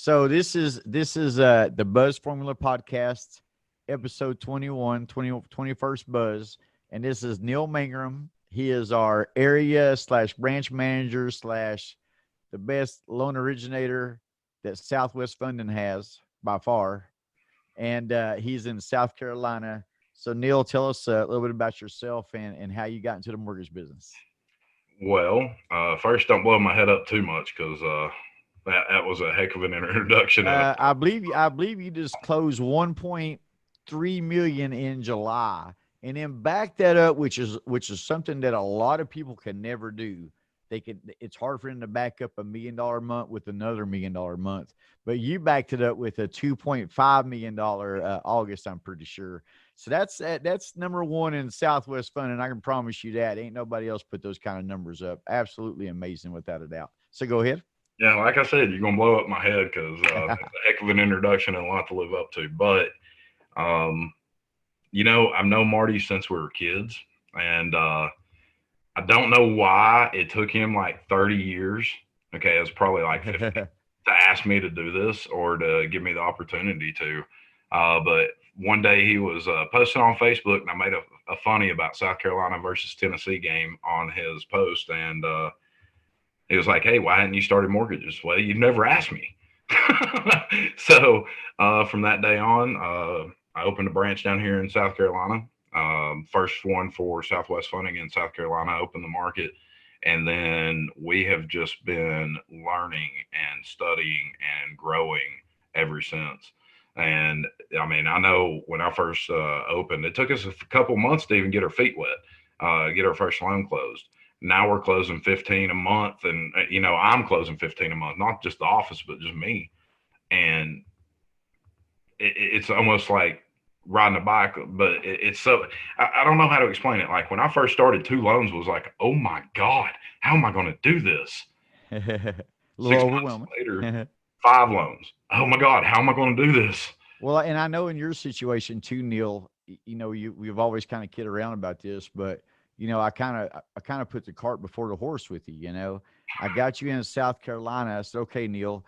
So this is the Buzz Formula Podcast, episode 21, 21st Buzz, and this is Neil Mangrum. He is our area slash branch manager slash the best loan originator that Southwest Funding has by far, and he's in South Carolina. So Neil, tell us a little bit about yourself and how you got into the mortgage business. Well, first, don't blow my head up too much because that was a heck of an introduction. And I believe you just closed 1.3 million in July, and then back that up, which is something that a lot of people can never do. They could. It's hard for them to back up $1 million month with another $1 million month, but you backed it up with a $2.5 million August. I'm pretty sure. So that's number one in Southwest Fund, and I can promise you that ain't nobody else put those kind of numbers up. Absolutely amazing, without a doubt. So go ahead. yeah, like I said, you're gonna blow up my head because that's a heck of an introduction and a lot to live up to. But um, I've known Marty since we were kids, and I don't know why it took him like 30 years. Okay, it's probably like 50 to ask me to do this or to give me the opportunity to. But one day he was posting on Facebook, and I made a funny about South Carolina versus Tennessee game on his post, and he was like, "Hey, why hadn't you started mortgages?" Well, you've never asked me. So from that day on, I opened a branch down here in South Carolina. First one for Southwest Funding in South Carolina. Opened the market, and then we have just been learning and studying and growing ever since. And I mean, I know when I first opened, it took us a couple months to even get our feet wet, get our first loan closed. Now we're closing 15 a month, and I'm closing 15 a month, not just the office, but just me. And it's almost like riding a bike, but it's so I don't know how to explain it. Like when I first started, 2 loans was like, oh my god, how am I going to do this? A little 6 months overwhelming. later, 5 loans. Oh my god, how am I going to do this? Well, and I know in your situation too, Neil, we've always kind of kid around about this, but I kind of put the cart before the horse with you. I got you in South Carolina. I said, okay, Neil,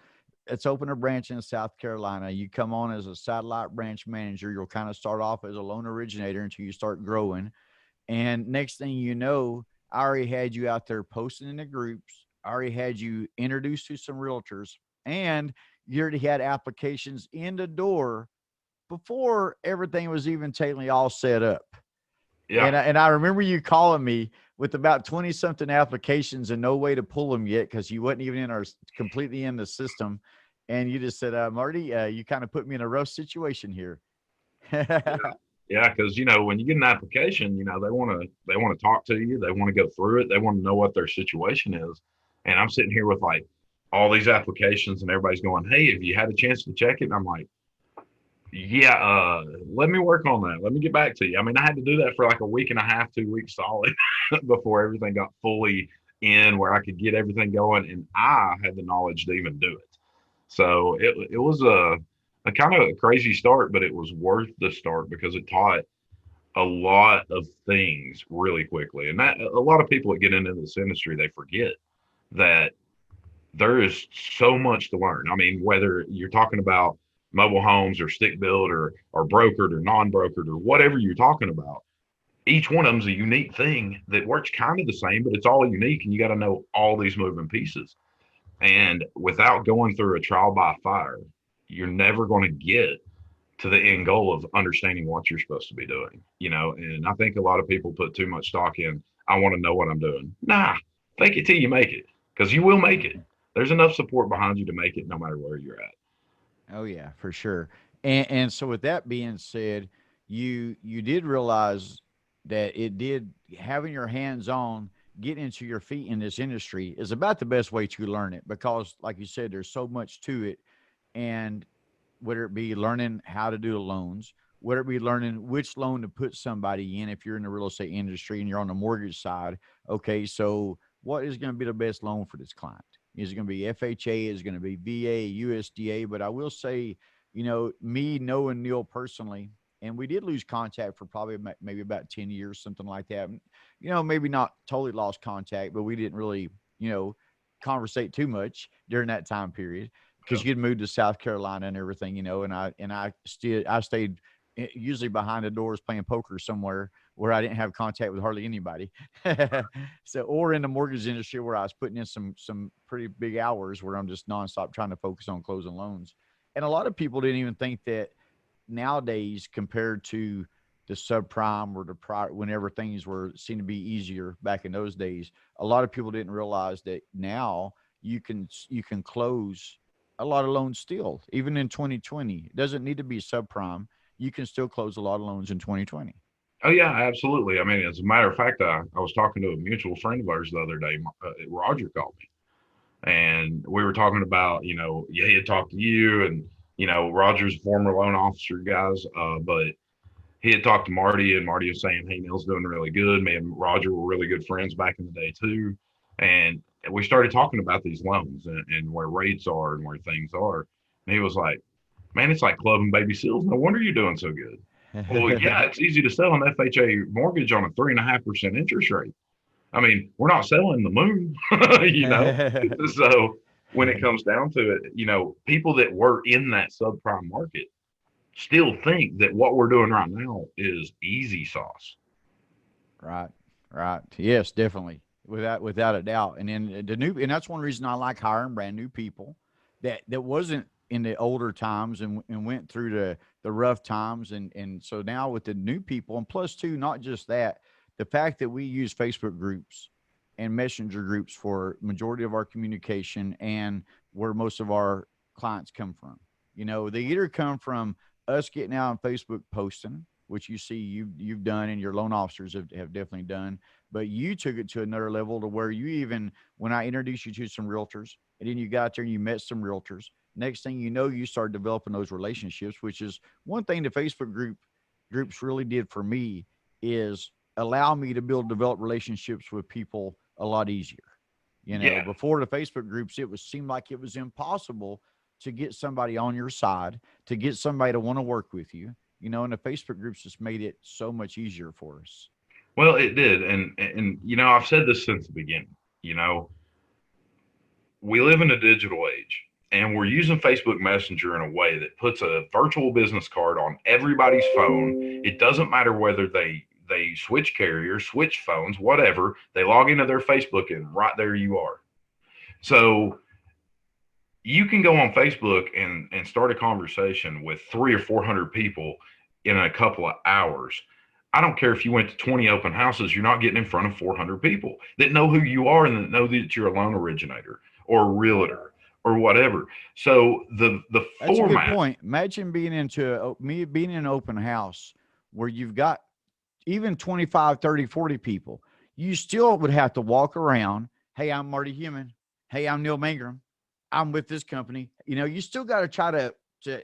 let's open a branch in South Carolina. You come on as a satellite branch manager. You'll kind of start off as a loan originator until you start growing. And next thing you know, I already had you out there posting in the groups. I already had you introduced to some realtors, and you already had applications in the door before everything was even technically all set up. Yeah, And I remember you calling me with about 20 something applications and no way to pull them yet because you wasn't even in our completely in the system. And you just said, Marty, you kind of put me in a rough situation here. yeah, yeah. Because when you get an application, they want to talk to you. They want to go through it. They want to know what their situation is. And I'm sitting here with like all these applications, and everybody's going, "Hey, have you had a chance to check it?" And I'm like, yeah, let me work on that. Let me get back to you. I mean, I had to do that for like a week and a half, 2 weeks solid before everything got fully in where I could get everything going, and I had the knowledge to even do it. So it was a kind of a crazy start, but it was worth the start because it taught a lot of things really quickly. And that a lot of people that get into this industry, they forget that there is so much to learn. I mean, whether you're talking about mobile homes or stick built or brokered or non-brokered or whatever you're talking about, each one of them is a unique thing that works kind of the same, but it's all unique, and you got to know all these moving pieces. And without going through a trial by fire, you're never going to get to the end goal of understanding what you're supposed to be doing. And I think a lot of people put too much stock in, I want to know what I'm doing. Nah, fake it till you make it, because you will make it. There's enough support behind you to make it no matter where you're at. Oh yeah, for sure. And so with that being said, you did realize that it did having your hands on, getting into your feet in this industry is about the best way to learn it because, like you said, there's so much to it. And whether it be learning how to do the loans, whether it be learning which loan to put somebody in if you're in the real estate industry and you're on the mortgage side. Okay, so what is going to be the best loan for this client? Is it going to be FHA? Is it going to be VA, USDA? But I will say, me knowing Neil personally, and we did lose contact for probably maybe about 10 years, something like that. Maybe not totally lost contact, but we didn't really, conversate too much during that time period. because you'd moved to South Carolina and everything, and I stayed usually behind the doors playing poker somewhere where I didn't have contact with hardly anybody. So, or in the mortgage industry where I was putting in some pretty big hours where I'm just nonstop trying to focus on closing loans. And a lot of people didn't even think that nowadays compared to the subprime or the prior whenever things were seemed to be easier back in those days, a lot of people didn't realize that now you can close a lot of loans still even in 2020. It doesn't need to be subprime. You can still close a lot of loans in 2020. Oh yeah, absolutely. I mean, as a matter of fact, I was talking to a mutual friend of ours the other day. Roger called me, and we were talking about, yeah, he had talked to you, and Roger's a former loan officer, guys, but he had talked to Marty, and Marty was saying, "Hey, Neil's doing really good. Me and Roger were really good friends back in the day too." And we started talking about these loans and where rates are and where things are. And he was like, "Man, it's like clubbing baby seals. No wonder you're doing so good." Well, yeah, it's easy to sell an FHA mortgage on a 3.5% interest rate. I mean, we're not selling the moon, you know. So when it comes down to it, people that were in that subprime market still think that what we're doing right now is easy sauce. Right, right. Yes, definitely, without a doubt. And then the new, and that's one reason I like hiring brand new people that wasn't in the older times and went through the rough times, and so now with the new people, and plus two, not just that, the fact that we use Facebook groups and messenger groups for majority of our communication and where most of our clients come from. They either come from us getting out on Facebook posting, which you see you've done and your loan officers have definitely done, but you took it to another level to where you even when I introduced you to some realtors and then you got there and you met some realtors. Next thing you know, you start developing those relationships, which is one thing the Facebook groups really did for me is allow me to develop relationships with people a lot easier. Yeah. Before the Facebook groups, it was seemed like it was impossible to get somebody on your side, to get somebody to want to work with you. And the Facebook groups just made it so much easier for us. Well, it did, and I've said this since the beginning. You know, we live in a digital age, and we're using Facebook Messenger in a way that puts a virtual business card on everybody's phone. It doesn't matter whether they switch carriers, switch phones, whatever. They log into their Facebook, and right there you are. So you can go on Facebook and start a conversation with 300 or 400 people in a couple of hours. I don't care if you went to 20 open houses, you're not getting in front of 400 people that know who you are and that know that you're a loan originator or a realtor or whatever. So the That's a good format. point. Imagine me being in an open house where you've got even 25, 30, 40 people. You still would have to walk around. Hey, I'm Marty Human. Hey, I'm Neil Mangrum. I'm with this company. You still got to try to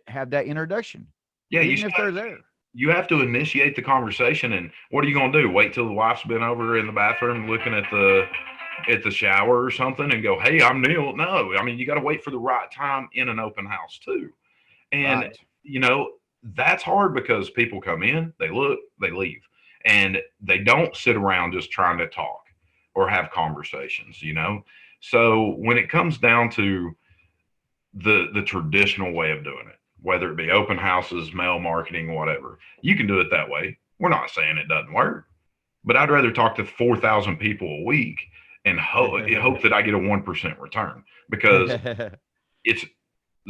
have that introduction, Yeah, even if they're there. you have to initiate the conversation. And what are you going to do? Wait till the wife's been over in the bathroom looking at the shower or something and go, "Hey, I'm Neil." No, I mean, you got to wait for the right time in an open house too. And Right. you know, that's hard because people come in, they look, they leave, and they don't sit around just trying to talk or have conversations. So when it comes down to the traditional way of doing it, whether it be open houses, mail marketing, whatever, you can do it that way. We're not saying it doesn't work, but I'd rather talk to 4,000 people a week and hope that I get a 1% return, because it's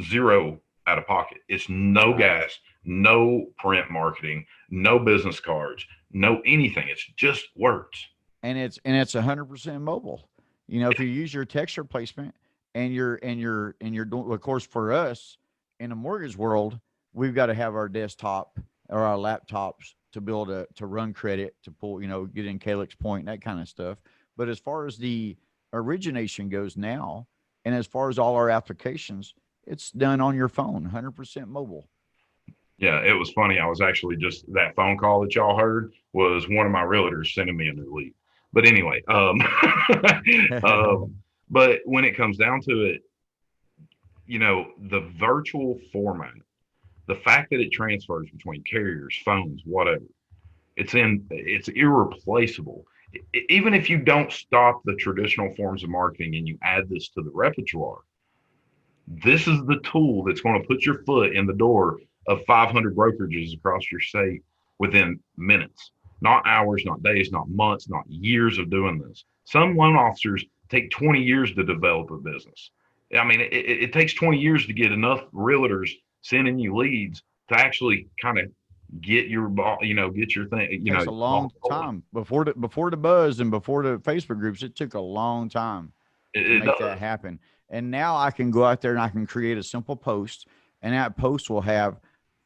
zero out of pocket. It's no Right. gas, no print marketing, no business cards, no anything. It's just words. And it's 100% mobile. If you use your text replacement and you're doing, of course, for us in the mortgage world, we've got to have our desktop or our laptops to be able to run credit, to pull, get in Calyx point, that kind of stuff. But as far as the origination goes now, and as far as all our applications, it's done on your phone, 100% mobile. Yeah, it was funny. I was actually just that phone call that y'all heard was one of my realtors sending me a new lead. But anyway, um, but when it comes down to it, the virtual format, the fact that it transfers between carriers, phones, whatever, it's irreplaceable. Even if you don't stop the traditional forms of marketing and you add this to the repertoire, This is the tool that's going to put your foot in the door of 500 brokerages across your state within minutes, not hours, not days, not months, not years of doing this. Some loan officers take 20 years to develop a business. I mean, it takes 20 years to get enough realtors sending you leads to actually kind of get your ball, get your thing, Takes a long ball rolling. time before the buzz and before the Facebook groups. It took a long time to It make that does. happen. And now I can go out there and I can create a simple post, and that post will have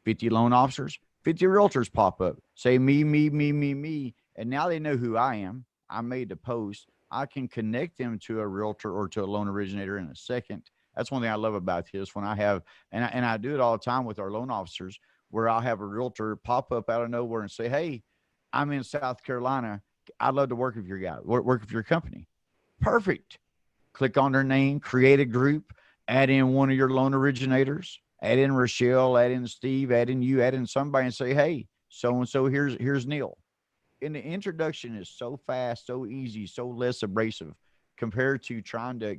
50 loan officers, 50 realtors pop up, say me, me, me, me, me. And now they know who I am. I made the post. I can connect them to a realtor or to a loan originator in a second. That's one thing I love about this. When I have, and I do it all the time with our loan officers, where I'll have a realtor pop up out of nowhere and say, "Hey, I'm in South Carolina. I'd love to work with your guy, work with your company." Perfect. Click on their name, create a group, add in one of your loan originators, add in Rochelle, add in Steve, add in you, add in somebody, and say, "Hey, so and so, here's Neil." And the introduction is so fast, so easy, so less abrasive compared to trying to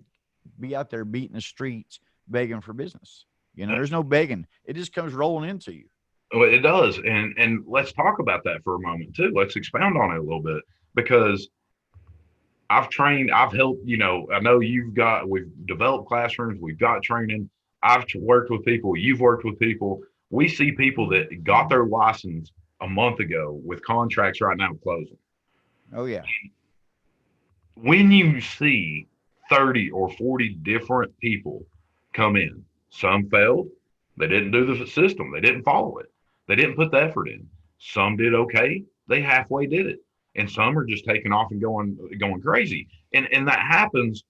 be out there beating the streets begging for business. There's no begging; it just comes rolling into you. Well, it does, and let's talk about that for a moment too. Let's expound on it a little bit because I've trained, I've helped. I know we've developed classrooms, we've got training. I've worked with people, you've worked with people. We see people that got their license a month ago with contracts right now closing. Oh yeah, When you see 30 or 40 different people come in, some failed, they didn't do the system, they didn't follow it, they didn't put the effort in. Some did okay, they halfway did it, and some are just taking off and going crazy. And that happens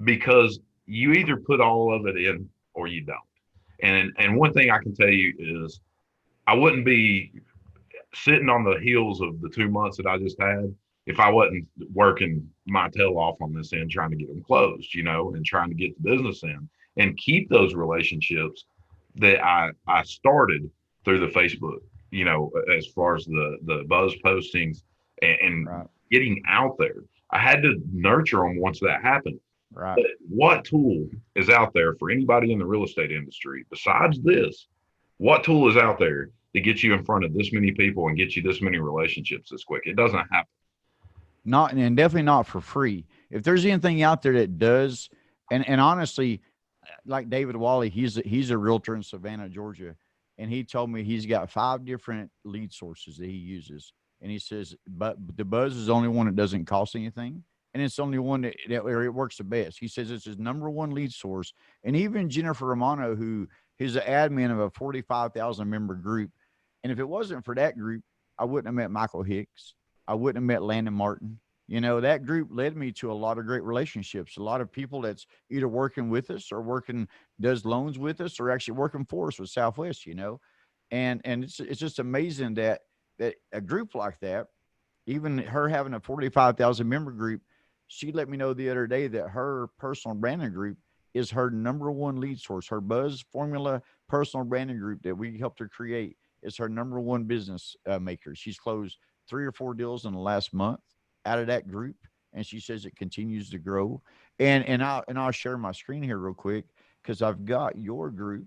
because you either put all of it in or you don't. And one thing I can tell you is I wouldn't be sitting on the heels of the 2 months that I just had if I wasn't working my tail off on this end, trying to get them closed, and trying to get the business in and keep those relationships that I started through the Facebook, as far as the buzz postings and right, getting out there. I had to nurture them once that happened. right. But what tool is out there for anybody in the real estate industry besides this? What tool is out there to get you in front of this many people and get you this many relationships this quick? It doesn't happen. Not and definitely not for free. If there's anything out there that does, and honestly, like David Wally, he's a realtor in Savannah, Georgia, and he told me he's got 5 different lead sources that he uses, and he says, but the Buzz is the only one that doesn't cost anything, and it's the only one that where it works the best. He says it's his number one lead source, and even Jennifer Romano, who is the admin of a 45,000 member group, and if it wasn't for that group, I wouldn't have met Michael Hicks. I wouldn't have met Landon Martin. That group led me to a lot of great relationships. A lot of people that's either working with us or working does loans with us or actually working for us with Southwest. And it's just amazing that a group like that, even her having a 45,000 member group, she let me know the other day that her personal branding group is her number one lead source. Her Buzz Formula personal branding group that we helped her create is her number one business maker. She's closed 3 or 4 deals in the last month out of that group, and she says it continues to grow. And I'll share my screen here real quick because I've got your group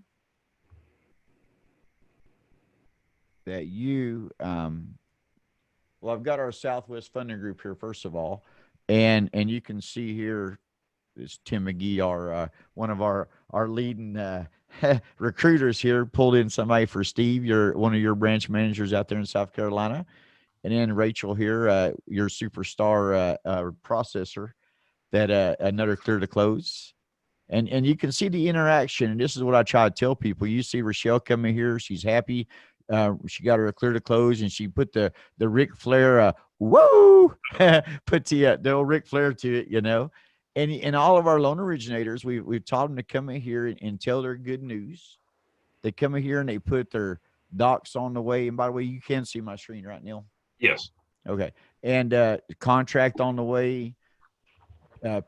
that you well, I've got our Southwest funding group here first of all, and you can see here is Tim McGee, our one of our leading recruiters here, pulled in somebody for Steve, your one of your branch managers out there in South Carolina, and then Rachel here, your superstar processor, that another clear to close. And you can see the interaction. And this is what I try to tell people. You see Rochelle coming here. She's happy. She got her clear to close, and she put the Ric Flair whoa put the old Ric Flair to it. And all of our loan originators, we've taught them to come in here and tell their good news. They come in here and they put their docs on the way. And by the way, you can see my screen, right, Neil? Yes. Okay. And contract on the way,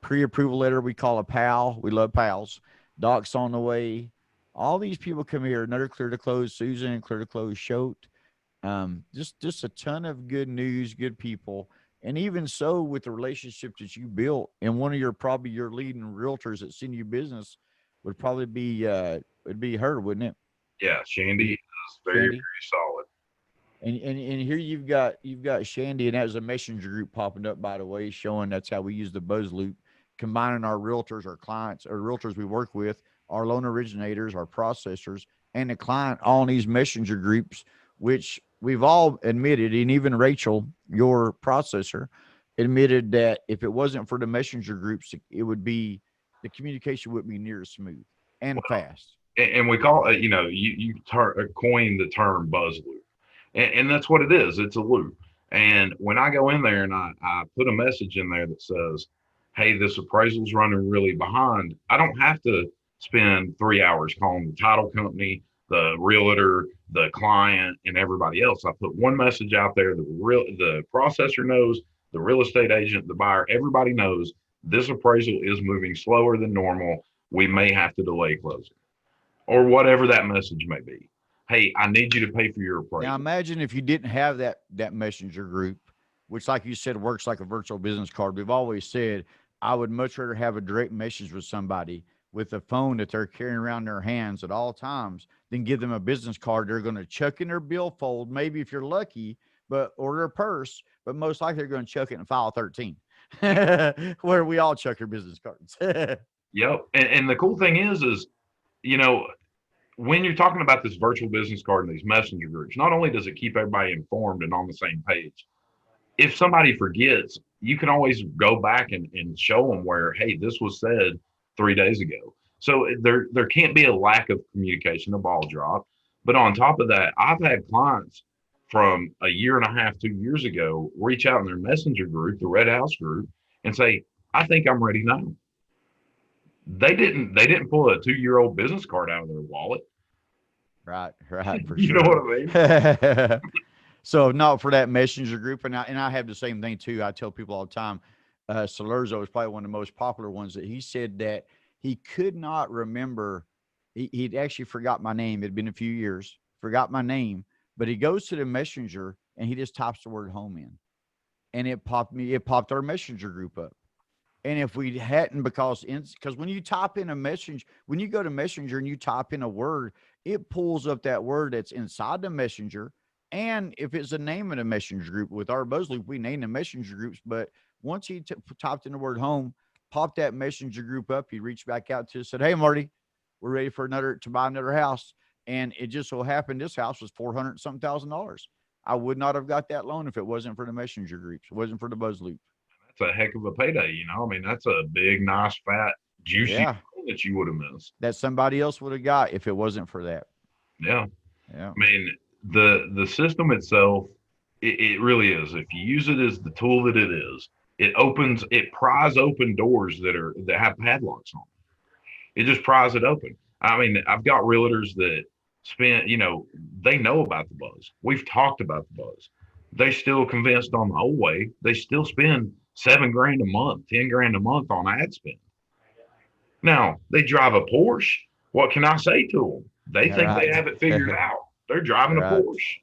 pre-approval letter we call a pal. We love pals. Docs on the way. All these people come here. Another clear to close. Susan, clear to close. Shote. Just a ton of good news, good people, and even so with the relationship that you built and one of your probably your leading realtors that send you business. would probably be it'd be her, wouldn't it? Yeah, Shandy Be is very, very Shandy. solid. And here you've got Shandy, and that was a messenger group popping up, by the way, showing that's how we use the buzz loop, combining our realtors, our clients, or realtors we work with, our loan originators, our processors, and the client all in these messenger groups, which we've all admitted, and even Rachel, your processor, admitted that if it wasn't for the messenger groups, it would be the communication wouldn't be near as smooth and fast. And we call it, you coined the term buzz loop, and that's what it is. It's a loop. And when I go in there and I put a message in there that says, "Hey, this appraisal's running really behind," I don't have to spend 3 hours calling the title company, the realtor, the client, and everybody else. I put one message out there. The processor knows, the real estate agent, the buyer, everybody knows this appraisal is moving slower than normal. We may have to delay closing or whatever that message may be. Hey, I need you to pay for your Now appraisal. imagine if you didn't have that messenger group, which, like you said, works like a virtual business card. We've always said I would much rather have a direct message with somebody with a phone that they're carrying around their hands at all times than give them a business card they're going to chuck in their billfold, maybe if you're lucky, but or their purse, but most likely they're going to chuck it in file 13, where we all chuck our business cards. Yep. And the cool thing is, you know, when you're talking about this virtual business card and these messenger groups, not only does it keep everybody informed and on the same page, if somebody forgets, you can always go back and show them where, hey, this was said 3 days ago. So there can't be a lack of communication, a ball drop. But on top of that, I've had clients from a year and a half, 2 years ago, reach out in their messenger group, the Red House group, and say, I think I'm ready now. They didn't pull a 2 year old business card out of their wallet. Right, right, for You know what sure. I mean? So no, for that messenger group, and I have the same thing too. I tell people all the time, Salerzo is probably one of the most popular ones. That he said that he could not remember. He'd actually forgot my name. It'd been a few years, forgot my name, but he goes to the messenger and he just types the word home in, and it popped our messenger group up. And if we hadn't, because when you type in a message, when you go to Messenger and you type in a word, it pulls up that word that's inside the Messenger. And if it's a name in a Messenger group, with our BuzzLoop, we name the Messenger groups. But once he typed in the word home, popped that Messenger group up, he reached back out to us, said, "Hey, Marty, we're ready for another to buy another house." And it just so happened this house was 400 something $1,000. I would not have got that loan if it wasn't for the Messenger groups. It wasn't for the BuzzLoop. That's a heck of a payday, I mean, that's a big, nice, fat, juicy Yeah, loan that you would have missed. that somebody else would have got if it wasn't for that. Yeah. Yeah. I mean, the system itself, it really is. If you use it as the tool that it pries open doors that have padlocks on. It just pries it open. I mean, I've got realtors that spend, they know about the buzz. We've talked about the buzz. They still convinced on the old way. They still spend 7 grand a month, 10 grand a month on ad spend. Now they drive a Porsche. What can I say to them? They All think they right. have it figured out. They're driving a Right. Porsche.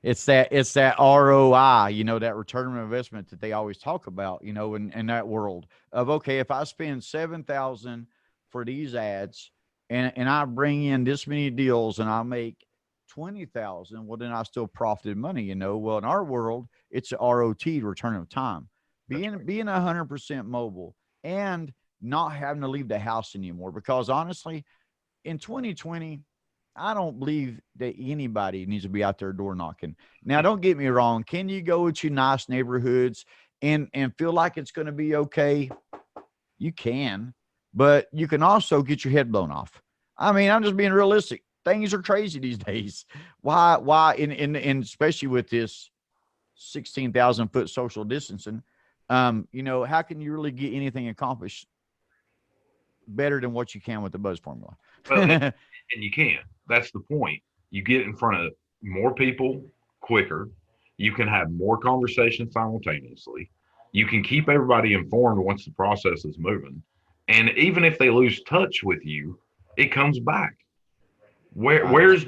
It's that ROI, that return on investment that they always talk about, in that world of, okay, if I spend 7,000 for these ads and I bring in this many deals and I make 20,000, well, then I still profited money. Well, in our world, it's a ROT, return of time. That's Being 100% mobile and not having to leave the house anymore. Because honestly, in 2020, I don't believe that anybody needs to be out there door knocking. Now, don't get me wrong. Can you go to nice neighborhoods and feel like it's going to be okay? You can, but you can also get your head blown off. I mean, I'm just being realistic. Things are crazy these days. Why? In especially with this 16,000 foot social distancing, how can you really get anything accomplished better than what you can with the Buzz formula? well, and you can. That's the point. You get in front of more people quicker. You can have more conversations simultaneously. You can keep everybody informed once the process is moving. And even if they lose touch with you, it comes back. Where Right, where's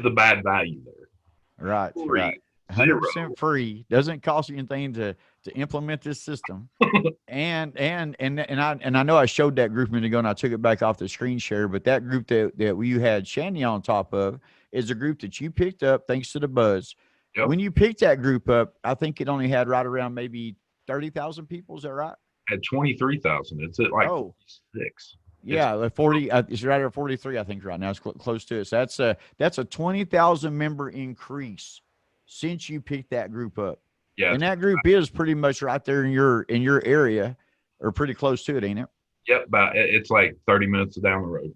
the bad value there? right, right. Story Zero. 100% free. Doesn't cost you anything to implement this system. And I know I showed that group a minute ago and I took it back off the screen share, but that group that you had Shandy on top of is a group that you picked up thanks to the buzz. Yep. When you picked that group up, I think it only had right around maybe 30,000 people. Is that right? At 23,000. It's at like Oh, 46. It's yeah, like 40. It's right at 43, I think, right now. It's close to it. So that's a 20,000 member increase since you picked that group up. yeah, And that group is pretty much right there in your area, or pretty close to it, ain't it? yep. About it's like 30 minutes down the road.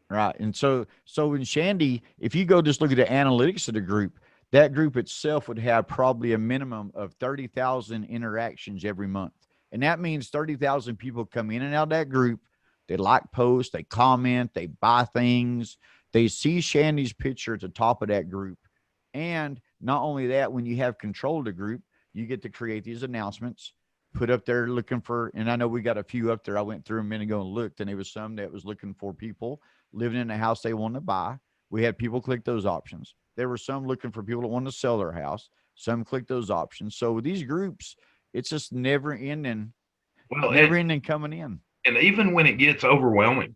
Right. And so in Shandy, if you go just look at the analytics of the group, that group itself would have probably a minimum of 30,000 interactions every month. And that means 30,000 people come in and out of that group. They like posts, they comment, they buy things, they see Shandy's picture at the top of that group. And not only that, when you have control of the group, you get to create these announcements, put up there looking for, and I know we got a few up there. I went through a minute ago and looked, and there was some that was looking for people living in a house they want to buy. We had people click those options. There were some looking for people that want to sell their house. Some click those options. So with these groups, it's just Well, never ending coming in. and even when it gets overwhelming,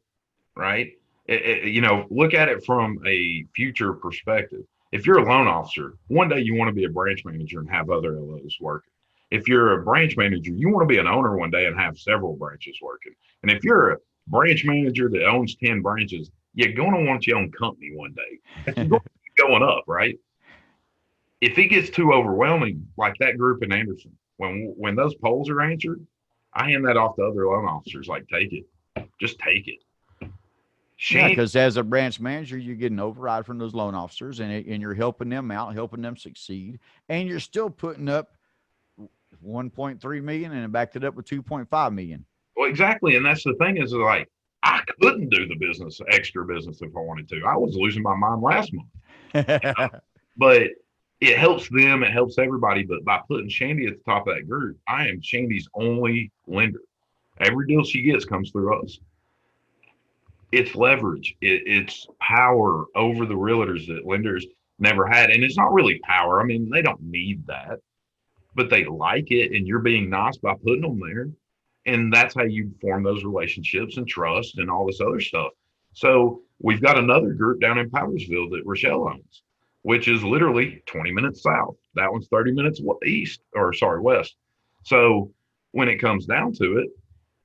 right? Look at it from a future perspective. If you're a loan officer, one day you want to be a branch manager and have other LOs working. If you're a branch manager, you want to be an owner one day and have several branches working. And if you're a branch manager that owns 10 branches, you're going to want your own company one day. You're going to keep going up, right? If it gets too overwhelming, like that group in Anderson, when those polls are answered, I hand that off to other loan officers. Like, take it, just take it. Yeah, because as a branch manager, you get an override from those loan officers, and you're helping them out, helping them succeed, and you're still putting up 1.3 million and backed it up with 2.5 million. Well, exactly, and that's the thing is like I couldn't do the extra business if I wanted to. I was losing my mind last month, but it helps them, it helps everybody. But by putting Shandy at the top of that group, I am Shandy's only lender. Every deal she gets comes through us. It's leverage. It's power over the realtors that lenders never had. And it's not really power. I mean, they don't need that, but they like it. And you're being nice by putting them there. And that's how you form those relationships and trust and all this other stuff. So we've got another group down in Powersville that Rochelle owns, which is literally 20 minutes south. That one's 30 minutes west. So when it comes down to it,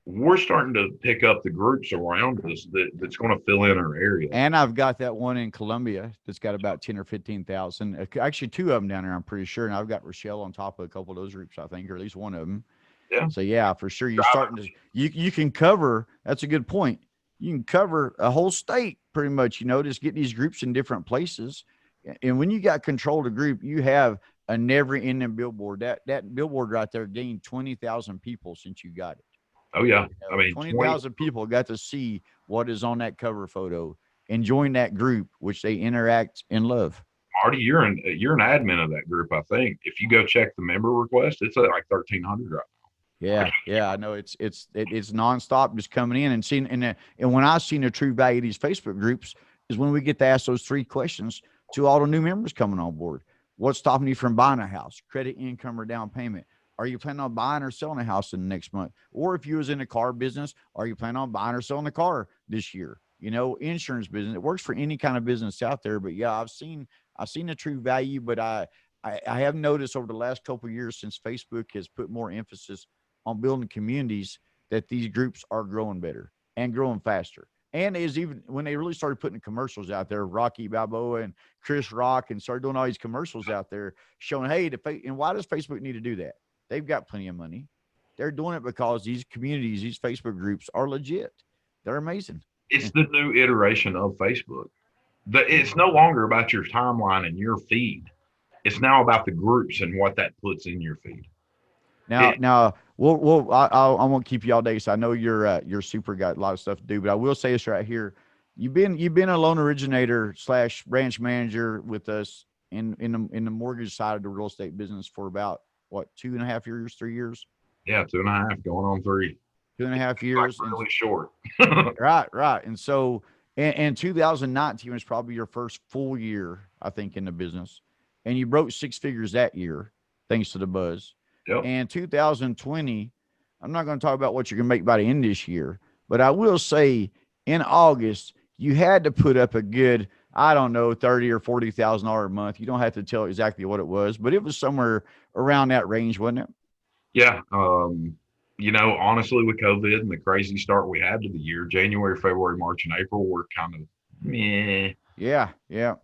we're starting to pick up the groups around us that's going to fill in our area. And I've got that one in Columbia that's got about 10 or 15,000. Actually, two of them down there, I'm pretty sure. And I've got Rochelle on top of a couple of those groups, I think, or at least one of them. Yeah. So yeah, for sure. You're starting to, you can cover, that's a good point. You can cover a whole state pretty much, just get these groups in different places. And when you got control of the group, you have a never ending billboard. That billboard right there gained 20,000 people since you got it. Oh yeah. I mean, 20,000 people got to see what is on that cover photo and join that group, which they interact and love. Marty, you're an admin of that group, I think. If you go check the member request, it's at like 1,300 right now. Yeah, I know it's nonstop, just coming in and seeing. And when I've seen the true value of these Facebook groups is when we get to ask those 3 questions to all the new members coming on board. What's stopping you from buying a house? Credit, income, or down payment? Are you planning on buying or selling a house in the next month? Or if you was in a car business, are you planning on buying or selling a car this year? Insurance business. It works for any kind of business out there. But yeah, I've seen the true value, but I have noticed over the last couple of years since Facebook has put more emphasis on building communities that these groups are growing better and growing faster. And is even when they really started putting commercials out there, Rocky Balboa and Chris Rock, and started doing all these commercials out there showing, hey, and why does Facebook need to do that? They've got plenty of money. They're doing it because these communities, these Facebook groups are legit. They're amazing. It's the new iteration of Facebook. It's no longer about your timeline and your feed. It's now about the groups and what that puts in your feed. Now, I won't keep you all day. So I know you're super got a lot of stuff to do, but I will say this right here. You've been a loan originator / branch manager with us in the mortgage side of the real estate business for about, what, 2.5 years, 3 years? Yeah, 2.5, going on 3. 2.5 years. Like really short. Right. And so, and 2019 was probably your first full year, I think, in the business. and you broke six figures that year, thanks to the buzz. Yep. And 2020, I'm not going to talk about what you're going to make by the end of this year, but I will say in August, you had to put up a good, I don't know, 30 or $40,000 a month. You don't have to tell exactly what it was, but it was somewhere around that range, wasn't it? Yeah. Honestly, with COVID and the crazy start we had to the year, January, February, March, and April were kind of meh. Yeah, yeah.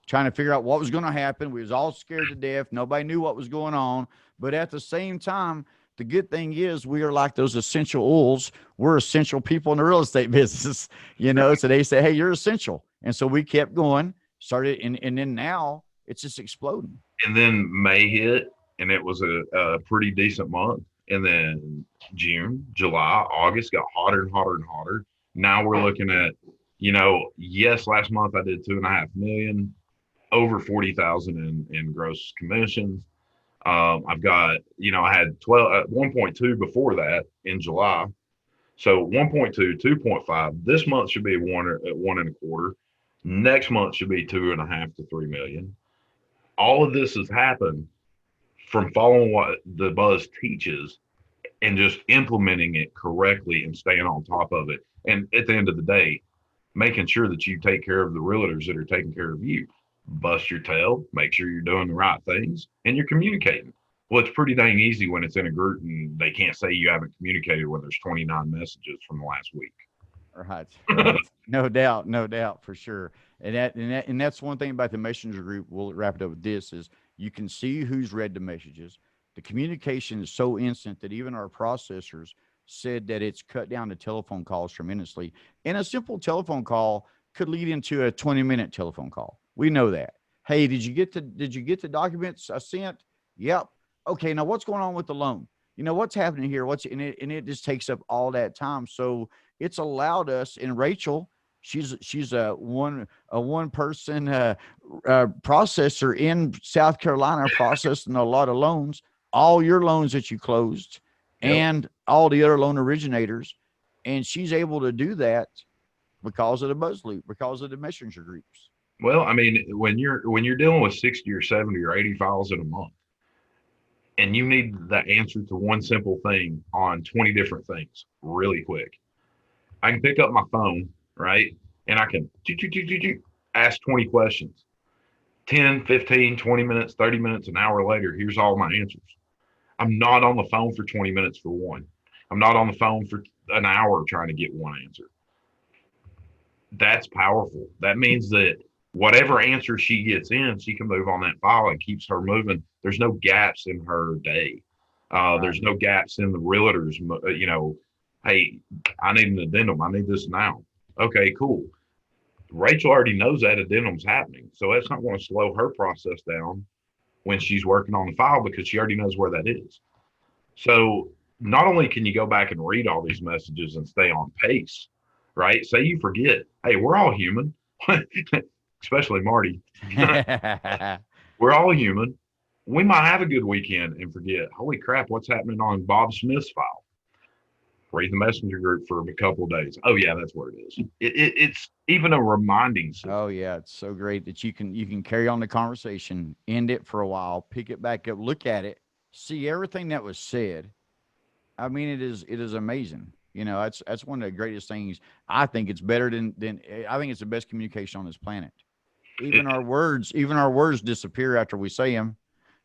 Trying to figure out what was going to happen. We was all scared to death. Nobody knew what was going on. But at the same time, the good thing is we are like those essential oils. We're essential people in the real estate business, So they say, hey, you're essential. And so we kept going, started, and then now it's just exploding. And then May hit, and it was a pretty decent month. And then June, July, August got hotter and hotter and hotter. Now we're looking at, yes, last month I did 2.5 million, over 40,000 in gross commissions. I've got, I had 1.2 before that in July. So 1.2, 2.5. This month should be one and a quarter. Next month should be 2.5 to 3 million. All of this has happened from following what the buzz teaches and just implementing it correctly and staying on top of it. And at the end of the day, making sure that you take care of the realtors that are taking care of you. Bust your tail, make sure you're doing the right things, and you're communicating. Well, it's pretty dang easy when it's in a group and they can't say you haven't communicated when there's 29 messages from the last week. Right, right. No doubt, no doubt, for sure. And that's one thing about the messenger group. We'll wrap it up with this: is you can see who's read the messages. The communication is so instant that even our processors said that it's cut down the telephone calls tremendously. And a simple telephone call could lead into a 20-minute telephone call. We know that. Hey, did you get the documents I sent? Yep. Okay, now what's going on with the loan? What's happening here? And it just takes up all that time. So it's allowed us, and Rachel, she's a one person processor in South Carolina, processing a lot of loans, all your loans that you closed, Yep. and all the other loan originators, and she's able to do that because of the buzz loop, because of the messenger groups. Well, I mean, when you're dealing with 60 or 70 or 80 files in a month, and you need the answer to one simple thing on 20 different things really quick, I can pick up my phone, right? And I can ask 20 questions. 10, 15, 20 minutes, 30 minutes, an hour later, here's all my answers. I'm not on the phone for 20 minutes for one. I'm not on the phone for an hour trying to get one answer. That's powerful. That means that whatever answer she gets in, she can move on that file and keeps her moving. There's no gaps in her day. Right. There's no gaps in the realtors. Hey, I need an addendum. I need this now. Okay, cool. Rachel already knows that addendum's happening. So that's not going to slow her process down when she's working on the file because she already knows where that is. So not only can you go back and read all these messages and stay on pace, right? Say you forget, hey, we're all human, especially Marty. We're all human. We might have a good weekend and forget, holy crap, what's happening on Bob Smith's file? Read the messenger group for a couple of days. Oh yeah, that's where it is. It's even a reminding Oh system. yeah, it's so great that you can carry on the conversation, end it for a while, pick it back up, look at it, see everything that was said. I mean, it is amazing. That's one of the greatest things. I think it's better than I think it's the best communication on this planet. It, Even our words disappear after we say them.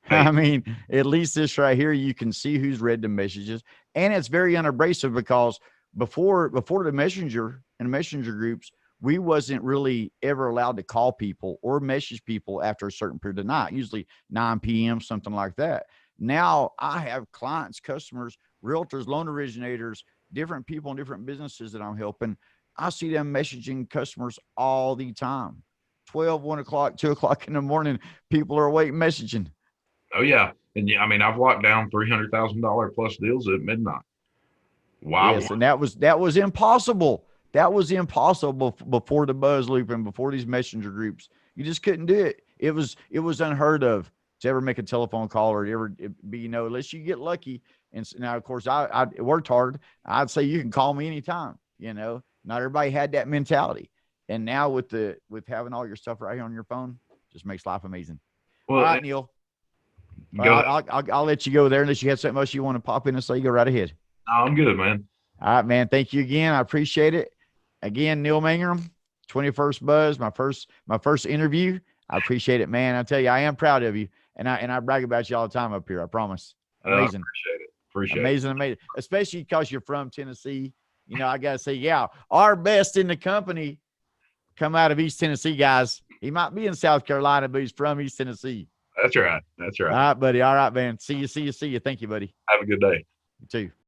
I hey, mean, at least this right here, you can see who's read the messages, and it's very unabrasive because before the messenger and messenger groups, we wasn't really ever allowed to call people or message people after a certain period of night, usually 9 p.m., something like that. Now I have clients, customers, realtors, loan originators, different people in different businesses that I'm helping. I see them messaging customers all the time. 12, 1 o'clock, 2 o'clock in the morning, people are awake messaging. oh yeah, and yeah, I mean I've locked down $300,000 plus deals at midnight. Why? Yes, and that was impossible. That was impossible before the buzz loop and before these messenger groups. You just couldn't do it. It was unheard of to ever make a telephone call or to ever be, unless you get lucky. And now, of course, I worked hard. I'd say you can call me anytime. Not everybody had that mentality. And now with having all your stuff right here on your phone, just makes life amazing. All Well, right, Neil. go ahead. I'll let you go there unless you have something else you want to pop in and say. Go right ahead. No, I'm good, man. All right, man. Thank you again. I appreciate it. Again, Neil Mangrum, 21st Buzz, my first interview. I appreciate it, man. I tell you, I am proud of you, and I brag about you all the time up here. I promise. Amazing, Appreciate it. Appreciate amazing, amazing. Especially because you're from Tennessee. You know, I gotta say, yeah, our best in the company come out of East Tennessee, guys. He might be in South Carolina, but he's from East Tennessee. it. That's right. That's All right. right, buddy. All right, man. See you. Thank you, buddy. Have a good day. You too.